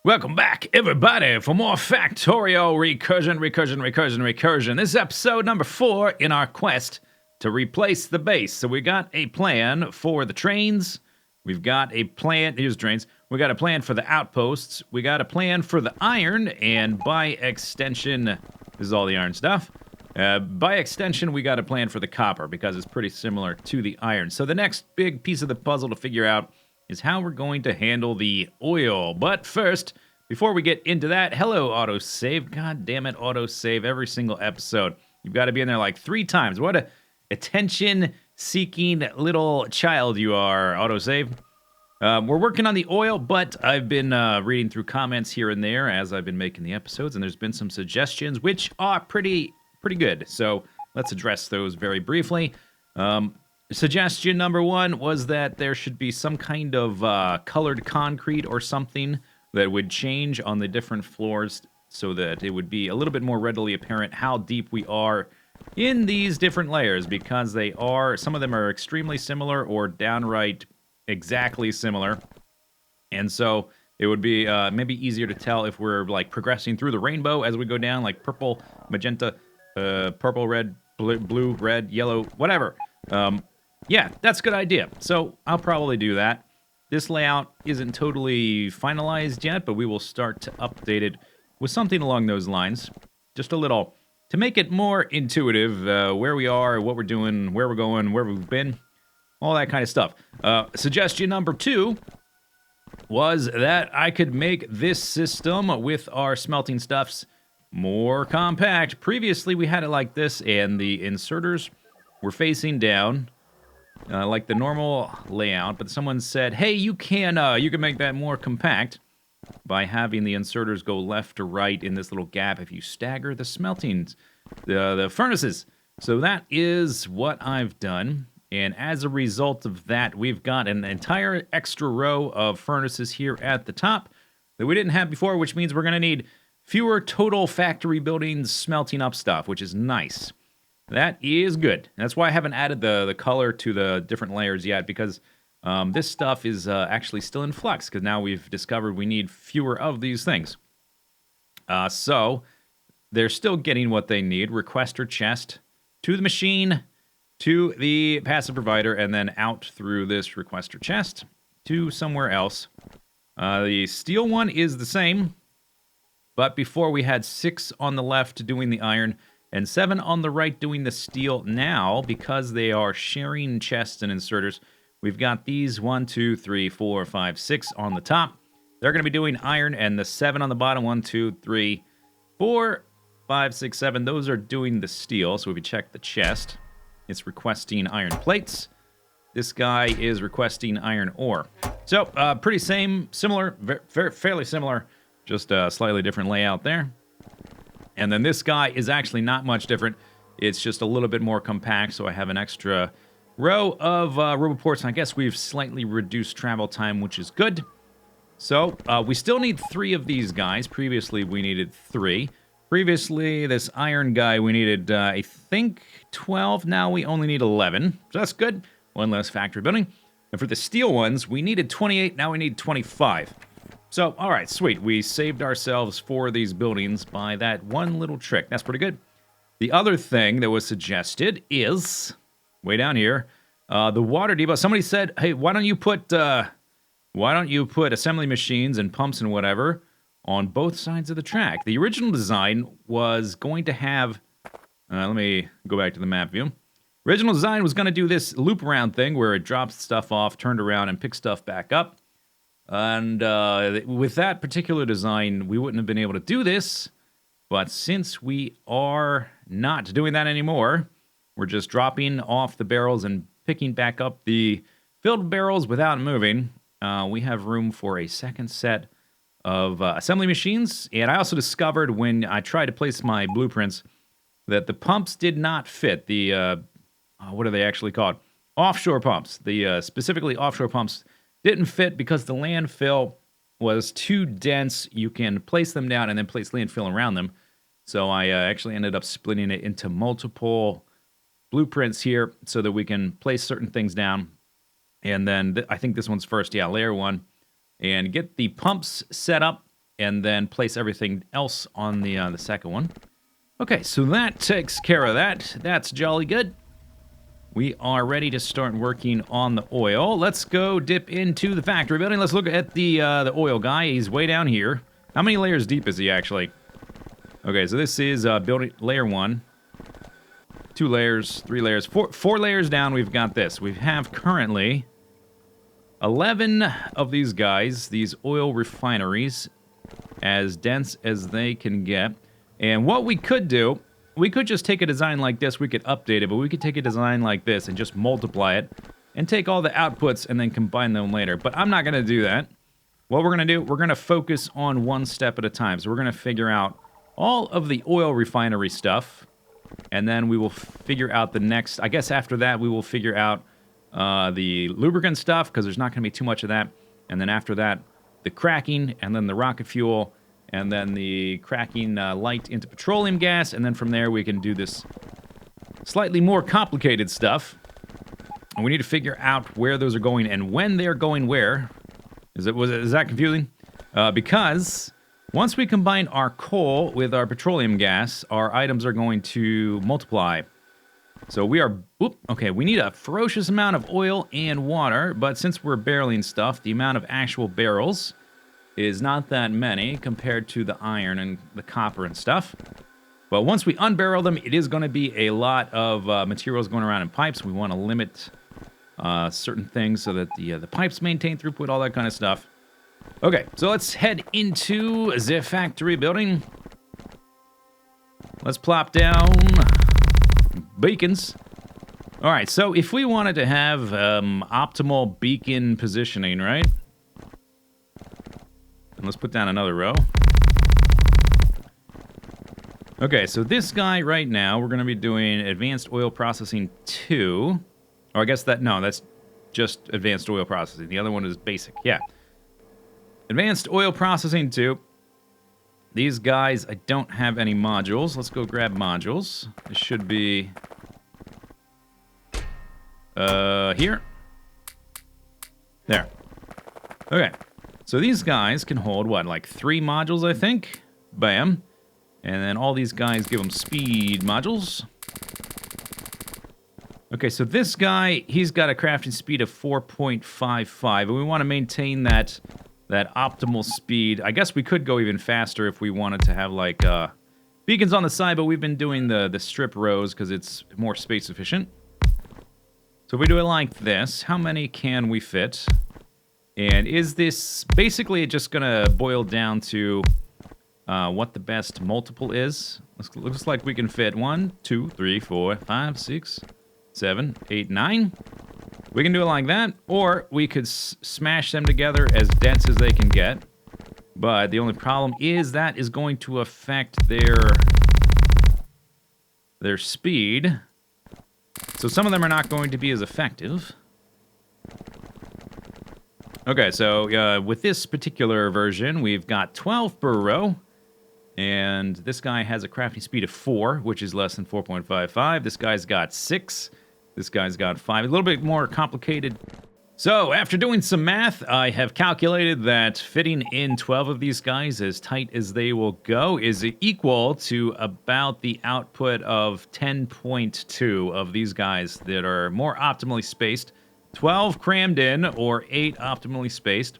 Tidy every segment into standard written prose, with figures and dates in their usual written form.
Welcome back, everybody, for more Factorio Recursion. This is episode number 4 in our quest to replace the base. So we got a plan for the trains. We've got a plan. Here's trains. We got a plan for the outposts. We got a plan for the iron, and by extension, this is all the iron stuff. By extension, we got a plan for the copper because it's pretty similar to the iron. So the next big piece of the puzzle to figure out is how we're going to handle the oil. But first, before we get into that, hello, autosave. God damn it, autosave every single episode. You've got to be in there like 3 times. What a attention-seeking little child you are, autosave. We're working on the oil, but I've been reading through comments here and there as I've been making the episodes, and there's been some suggestions which are pretty good. So let's address those very briefly. Suggestion number 1 was that there should be some kind of colored concrete or something that would change on the different floors so that it would be a little bit more readily apparent how deep we are in these different layers, because some of them are extremely similar or downright exactly similar. And so it would be maybe easier to tell if we're like progressing through the rainbow as we go down, like purple, magenta, purple, red, blue, red, yellow, whatever. Yeah, that's a good idea. So I'll probably do that. This layout isn't totally finalized yet, but we will start to update it with something along those lines. Just a little, to make it more intuitive, where we are, what we're doing, where we're going, where we've been, all that kind of stuff. Suggestion number 2 was that I could make this system with our smelting stuffs more compact. Previously, we had it like this, and the inserters were facing down, like the normal layout, but someone said, hey, you can make that more compact by having the inserters go left to right in this little gap if you stagger the smelting, the furnaces. So that is what I've done, and as a result of that, we've got an entire extra row of furnaces here at the top that we didn't have before, which means we're going to need fewer total factory buildings smelting up stuff, which is nice. That is good. That's why I haven't added the color to the different layers yet, because this stuff is actually still in flux, because now we've discovered we need fewer of these things. So they're still getting what they need. Requester chest to the machine, to the passive provider, and then out through this requester chest to somewhere else. The steel one is the same, but before we had 6 on the left doing the iron, and 7 on the right doing the steel. Now, because they are sharing chests and inserters, we've got these 1, 2, 3, 4, 5, 6 on the top. They're going to be doing iron, and the 7 on the bottom, 1, 2, 3, 4, 5, 6, 7, those are doing the steel. So if you check the chest, it's requesting iron plates. This guy is requesting iron ore. So, pretty similar, fairly similar, just a slightly different layout there. And then this guy is actually not much different. It's just a little bit more compact, so I have an extra row of roboports, and I guess we've slightly reduced travel time, which is good. So we still need 3 of these guys. Previously, we needed 3. Previously, this iron guy, we needed, I think, 12. Now we only need 11, so that's good. 1 less factory building. And for the steel ones, we needed 28. Now we need 25. So, all right, sweet. We saved ourselves 4 of these buildings by that one little trick. That's pretty good. The other thing that was suggested is, way down here, the water depot. Somebody said, hey, why don't you put assembly machines and pumps and whatever on both sides of the track? The original design was going to have, let me go back to the map view. Original design was going to do this loop around thing where it drops stuff off, turned around, and picks stuff back up. And with that particular design, we wouldn't have been able to do this. But since we are not doing that anymore, we're just dropping off the barrels and picking back up the filled barrels without moving. We have room for a second set of assembly machines. And I also discovered when I tried to place my blueprints that the pumps did not fit. The, what are they actually called? Offshore pumps. The specifically offshore pumps didn't fit because the landfill was too dense. You can place them down and then place landfill around them. So I actually ended up splitting it into multiple blueprints here so that we can place certain things down. And then I think this one's first, yeah, layer 1. And get the pumps set up and then place everything else on the second one. Okay, so that takes care of that. That's jolly good. We are ready to start working on the oil. Let's go dip into the factory building. Let's look at the oil guy. He's way down here. How many layers deep is he actually? Okay, so this is building layer 1. 2 layers, 3 layers, 4 layers down. We've got this. We have currently 11 of these guys, these oil refineries, as dense as they can get. And what we could do, we could just take a design like this, we could update it, but we could take a design like this and just multiply it, and take all the outputs and then combine them later. But I'm not going to do that. What we're going to do, we're going to focus on one step at a time. So we're going to figure out all of the oil refinery stuff, and then we will figure out the next, I guess after that, we will figure out the lubricant stuff, because there's not going to be too much of that. And then after that, the cracking, and then the rocket fuel, and then the cracking light into petroleum gas, and then from there we can do this slightly more complicated stuff. And we need to figure out where those are going and when they're going where. Is that confusing? Because once we combine our coal with our petroleum gas, our items are going to multiply. So we are... okay, we need a ferocious amount of oil and water, but since we're barreling stuff, the amount of actual barrels is not that many compared to the iron and the copper and stuff. But once we unbarrel them, it is going to be a lot of materials going around in pipes. We want to limit certain things so that the pipes maintain throughput, all that kind of stuff. Okay, so let's head into the factory building. Let's plop down beacons. All right, so if we wanted to have optimal beacon positioning, right? And let's put down another row. Okay, so this guy right now, we're going to be doing Advanced Oil Processing 2. Or I guess that's just Advanced Oil Processing. The other one is Basic, yeah. Advanced Oil Processing 2. These guys, I don't have any modules. Let's go grab modules. This should be... here. There. Okay. So these guys can hold, what, like 3 modules, I think? Bam. And then all these guys give them speed modules. Okay, so this guy, he's got a crafting speed of 4.55, and we want to maintain that optimal speed. I guess we could go even faster if we wanted to have, like, beacons on the side, but we've been doing the strip rows because it's more space efficient. So if we do it like this, how many can we fit? And is this basically just going to boil down to what the best multiple is? Looks like we can fit 1, 2, 3, 4, 5, 6, 7, 8, 9. We can do it like that, or we could smash them together as dense as they can get. But the only problem is that is going to affect their speed. So some of them are not going to be as effective. Okay, so with this particular version, we've got 12 per row. And this guy has a crafting speed of 4, which is less than 4.55. This guy's got 6. This guy's got 5. A little bit more complicated. So, after doing some math, I have calculated that fitting in 12 of these guys as tight as they will go is equal to about the output of 10.2 of these guys that are more optimally spaced. 12 crammed in, or 8 optimally spaced.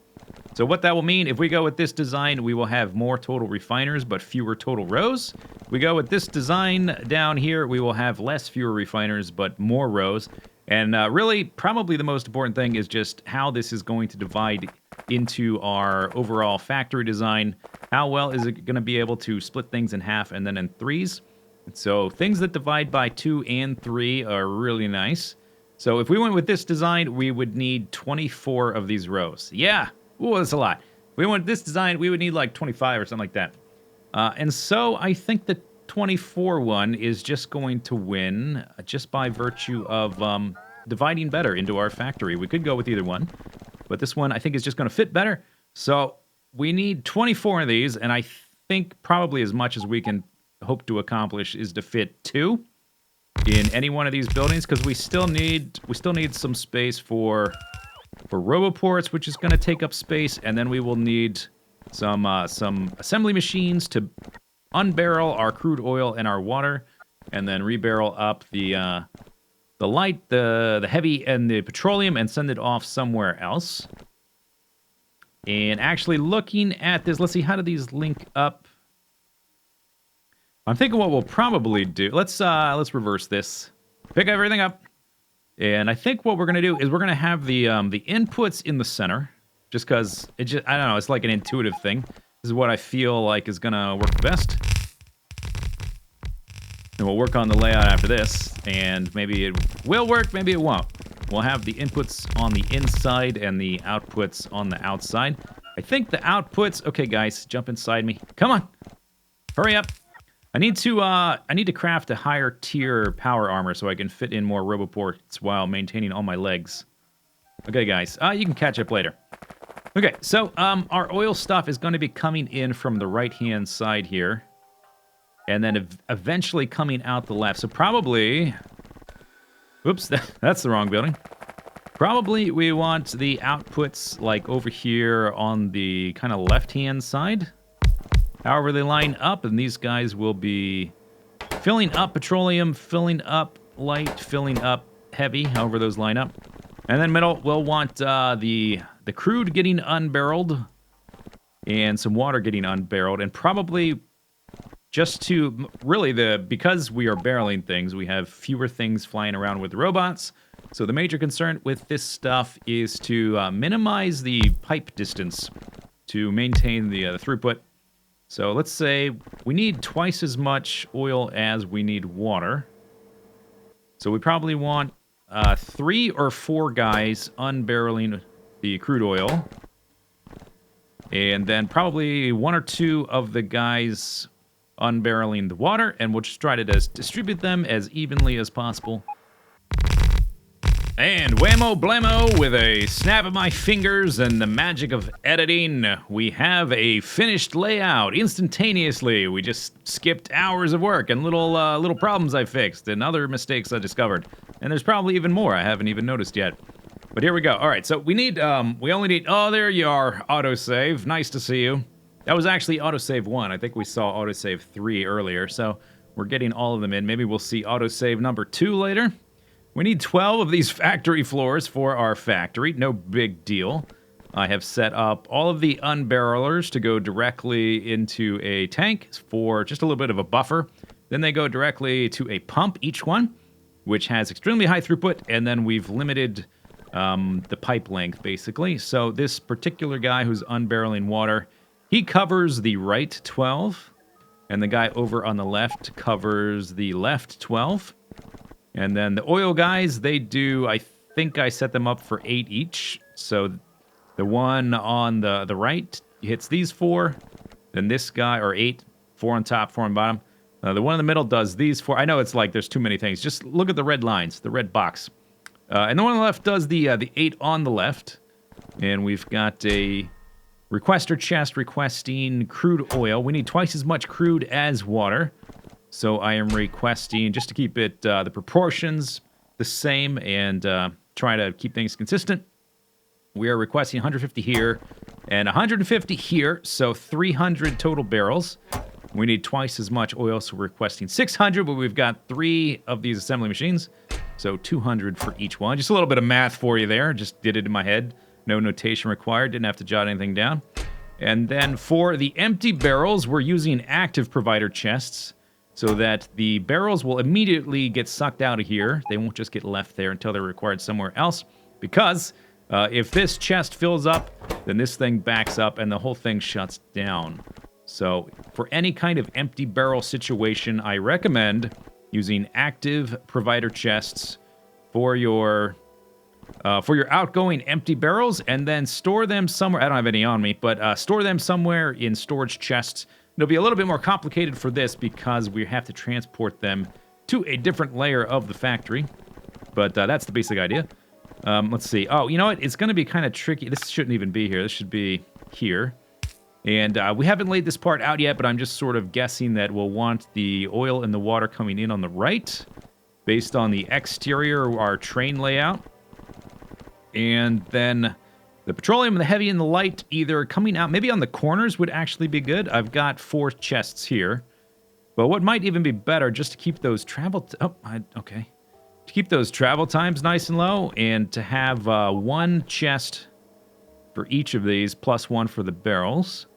So what that will mean, if we go with this design, we will have more total refiners, but fewer total rows. We go with this design down here, we will have fewer refiners, but more rows. And really, probably the most important thing is just how this is going to divide into our overall factory design. How well is it going to be able to split things in half and then in 3s? So things that divide by 2 and 3 are really nice. So if we went with this design, we would need 24 of these rows. Yeah! Ooh, that's a lot. If we went this design, we would need like 25 or something like that. And so I think the 24 one is just going to win just by virtue of dividing better into our factory. We could go with either one, but this one I think is just going to fit better. So we need 24 of these, and I think probably as much as we can hope to accomplish is to fit 2 in any one of these buildings, because we still need some space for roboports, which is going to take up space, and then we will need some assembly machines to unbarrel our crude oil and our water, and then rebarrel up the light, the heavy, and the petroleum, and send it off somewhere else. And actually looking at this, let's see, how do these link up? I'm thinking what we'll probably do. Let's reverse this. Pick everything up. And I think what we're gonna do is we're gonna have the inputs in the center, just because I don't know, it's like an intuitive thing. This is what I feel like is gonna work best. And we'll work on the layout after this, and maybe it will work, maybe it won't. We'll have the inputs on the inside and the outputs on the outside. I think the outputs... Okay, guys, jump inside me. Come on. Hurry up. I need to craft a higher tier power armor so I can fit in more roboports while maintaining all my legs. Okay, guys, you can catch up later. Okay, so our oil stuff is going to be coming in from the right-hand side here, and then eventually coming out the left. So probably... Oops, that's the wrong building. Probably we want the outputs like over here on the kind of left-hand side. However they line up, and these guys will be filling up petroleum, filling up light, filling up heavy, however those line up. And then middle, we'll want the crude getting unbarreled and some water getting unbarreled, and probably just to really because we are barreling things, we have fewer things flying around with the robots. So the major concern with this stuff is to minimize the pipe distance to maintain the throughput. So let's say we need twice as much oil as we need water. So we probably want 3 or 4 guys unbarreling the crude oil. And then probably 1 or 2 of the guys unbarreling the water. And we'll just try to distribute them as evenly as possible. And whammo blammo, with a snap of my fingers and the magic of editing, we have a finished layout instantaneously. We just skipped hours of work and little problems I fixed and other mistakes I discovered. And there's probably even more I haven't even noticed yet. But here we go. All right, so we only need, oh, there you are, autosave. Nice to see you. That was actually autosave 1. I think we saw autosave 3 earlier, so we're getting all of them in. Maybe we'll see autosave number 2 later. We need 12 of these factory floors for our factory. No big deal. I have set up all of the unbarrelers to go directly into a tank for just a little bit of a buffer. Then they go directly to a pump, each one, which has extremely high throughput, and then we've limited the pipe length, basically. So this particular guy who's unbarreling water, he covers the right 12, and the guy over on the left covers the left 12. And then the oil guys, they do, I think I set them up for 8 each. So the one on the right hits these 4. Then this guy, or 8, 4 on top, 4 on bottom. The one in the middle does these 4. I know it's like there's too many things. Just look at the red lines, the red box. And the one on the left does the 8 on the left. And we've got a requester chest requesting crude oil. We need twice as much crude as water. So I am requesting, just to keep it the proportions the same and try to keep things consistent, we are requesting 150 here and 150 here, so 300 total barrels. We need twice as much oil, so we're requesting 600, but we've got 3 of these assembly machines, so 200 for each one. Just a little bit of math for you there, just did it in my head. No notation required, didn't have to jot anything down. And then for the empty barrels, we're using active provider chests, so that the barrels will immediately get sucked out of here. They won't just get left there until they're required somewhere else. Because if this chest fills up, then this thing backs up and the whole thing shuts down. So for any kind of empty barrel situation, I recommend using active provider chests for your outgoing empty barrels, and then store them somewhere. I don't have any on me, but store them somewhere in storage chests. It'll be a little bit more complicated for this because we have to transport them to a different layer of the factory. But that's the basic idea. Let's see. Oh, you know what? It's going to be kind of tricky. This shouldn't even be here. This should be here. And we haven't laid this part out yet, but I'm just sort of guessing that we'll want the oil and the water coming in on the right based on the exterior of our train layout. And then The petroleum, the heavy, and the light either coming out, maybe on the corners would actually be good. I've got 4 chests here. But what might even be better, just to keep those okay. To keep those travel times nice and low, and to have 1 chest for each of these, plus 1 for the barrels.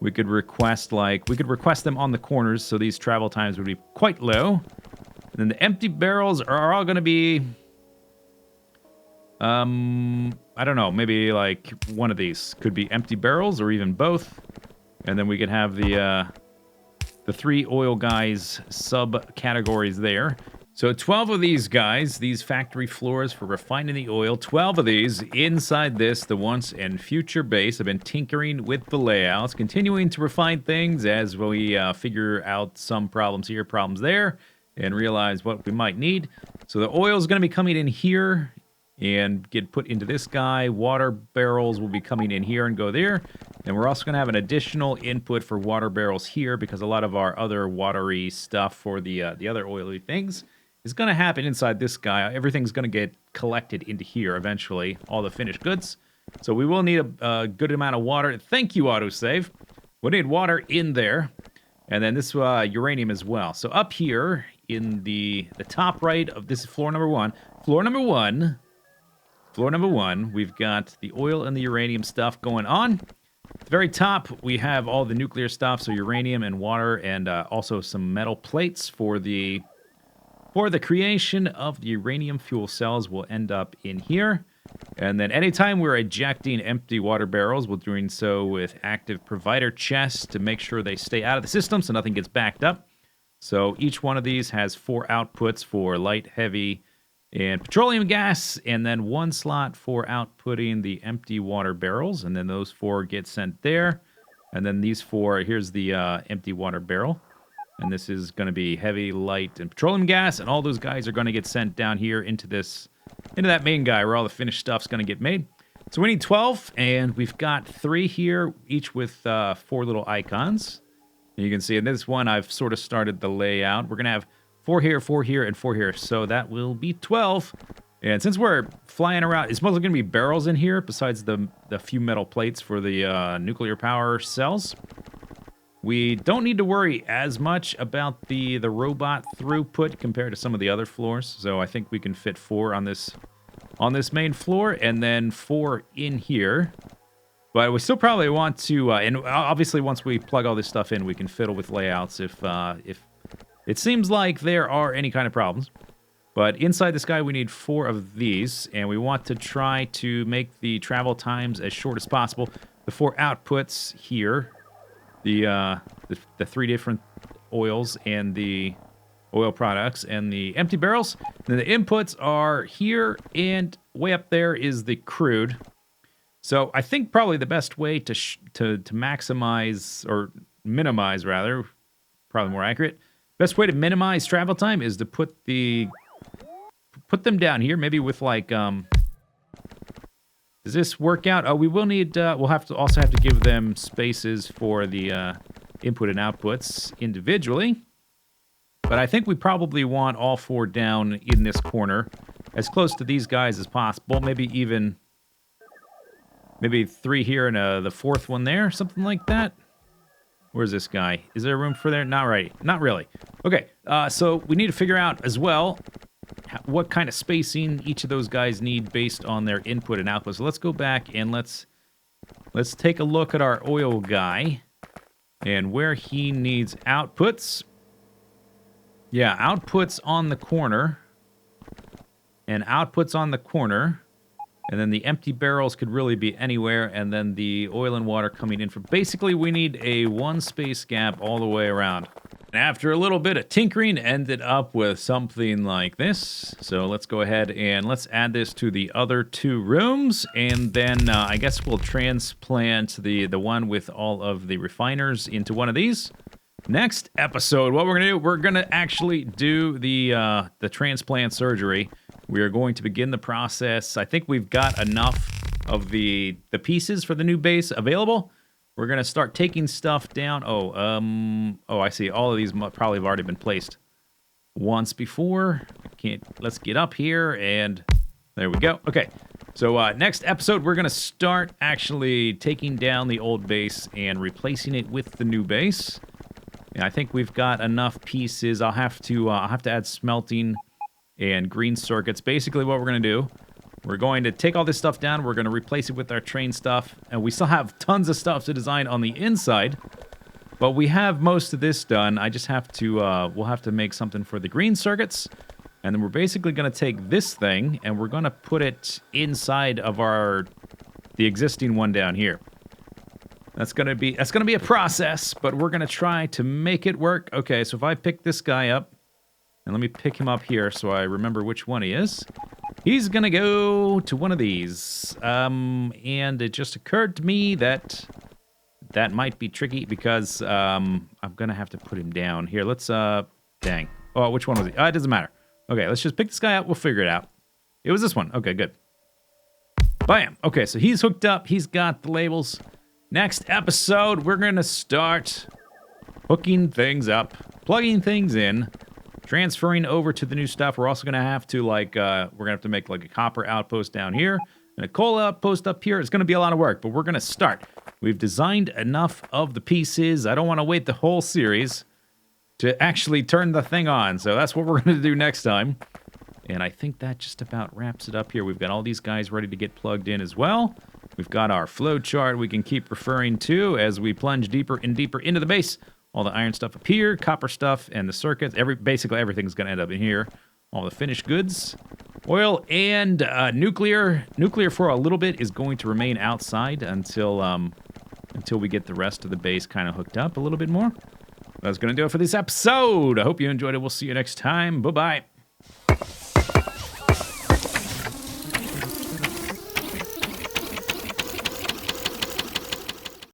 We could request them on the corners, so these travel times would be quite low. And then the empty barrels are all going to be, I don't know, maybe like one of these could be empty barrels or even both. And then we could have the 3 oil guys subcategories there. So 12 of these guys, these factory floors for refining the oil, 12 of these inside this, the once and future base. I've been tinkering with the layouts, continuing to refine things as we figure out some problems here, problems there, and realize what we might need. So the oil is going to be coming in here and get put into this guy. Water barrels will be coming in here and go there. And we're also going to have an additional input for water barrels here because a lot of our other watery stuff for the other oily things is going to happen inside this guy. Everything's going to get collected into here eventually, all the finished goods. So we will need a good amount of water. Thank you, autosave. We'll need water in there. And then this uranium as well. So up here in the top right of this is floor number 1. Floor number one, we've got the oil and the uranium stuff going on. At the very top, we have all the nuclear stuff, so uranium and water, and also some metal plates for the creation of the uranium fuel cells will end up in here. And then anytime we're ejecting empty water barrels, we're doing so with active provider chests to make sure they stay out of the system so nothing gets backed up. So each one of these has 4 outputs for light, heavy, and petroleum gas, and then 1 slot for outputting the empty water barrels, and then those 4 get sent there. And then these 4, here's the empty water barrel. And this is going to be heavy, light, and petroleum gas. And all those guys are going to get sent down here into that main guy where all the finished stuff's going to get made. So we need 12, and we've got 3 here, each with 4 little icons. And you can see in this one, I've sort of started the layout. We're going to have 4 here, and 4 here. So that will be 12. And since we're flying around, it's mostly going to be barrels in here, besides the few metal plates for the nuclear power cells. We don't need to worry as much about the robot throughput compared to some of the other floors. So I think we can fit 4 on this main floor, and then 4 in here. But we still probably want to, and obviously once we plug all this stuff in, we can fiddle with layouts if it seems like there are any kind of problems. But inside this guy, we need 4 of these, and we want to try to make the travel times as short as possible. The 4 outputs here, the 3 different oils and the oil products and the empty barrels. And then the inputs are here, and way up there is the crude. So I think probably the best way to maximize, or minimize rather, probably more accurate. Best way to minimize travel time is to put them down here, maybe with like, does this work out? Oh, we will need, we'll also have to give them spaces for the input and outputs individually. But I think we probably want all 4 down in this corner, as close to these guys as possible. Maybe 3 here and the 4th one there, something like that. Where's this guy? Is there room for there? Not really. Okay, so we need to figure out as well what kind of spacing each of those guys need based on their input and output. So let's go back and let's take a look at our oil guy and where he needs outputs. Yeah, outputs on the corner. And outputs on the corner. And then the empty barrels could really be anywhere. And then the oil and water coming in from... Basically, we need a 1 space gap all the way around. And after a little bit of tinkering, ended up with something like this. So let's go ahead and let's add this to the other 2 rooms. And then I guess we'll transplant the one with all of the refiners into one of these. Next episode, what we're going to do, we're going to actually do the transplant surgery. We are going to begin the process. I think we've got enough of the pieces for the new base available. We're going to start taking stuff down. Oh, I see. All of these probably have already been placed once before. Let's get up here and There we go. Okay. So next episode, we're going to start actually taking down the old base and replacing it with the new base. And I think we've got enough pieces. I'll have to add smelting and green circuits. Basically what we're going to do, we're going to take all this stuff down. We're going to replace it with our train stuff. And we still have tons of stuff to design on the inside. But we have most of this done. I just have to, we'll have to make something for the green circuits. And then we're basically going to take this thing and we're going to put it inside of the existing one down here. That's going to be a process, but we're going to try to make it work. Okay, so if I pick this guy up, and let me pick him up here so I remember which one he is. He's going to go to one of these. And it just occurred to me that that might be tricky because I'm going to have to put him down. Here, let's, dang. Oh, which one was he? It doesn't matter. Okay, let's just pick this guy up. We'll figure it out. It was this one. Okay, good. Bam. Okay, so he's hooked up. He's got the labels. Next episode, we're going to start hooking things up, plugging things in, transferring over to the new stuff. We're also going to have to, like, we're going to have to make, like, a copper outpost down here and a coal outpost up here. It's going to be a lot of work, but we're going to start. We've designed enough of the pieces. I don't want to wait the whole series to actually turn the thing on. So that's what we're going to do next time. And I think that just about wraps it up here. We've got all these guys ready to get plugged in as well. We've got our flow chart we can keep referring to as we plunge deeper and deeper into the base. All the iron stuff up here, copper stuff, and the circuits. Basically everything's going to end up in here. All the finished goods. Oil and nuclear. Nuclear for a little bit is going to remain outside until we get the rest of the base kind of hooked up a little bit more. That's going to do it for this episode. I hope you enjoyed it. We'll see you next time. Bye-bye.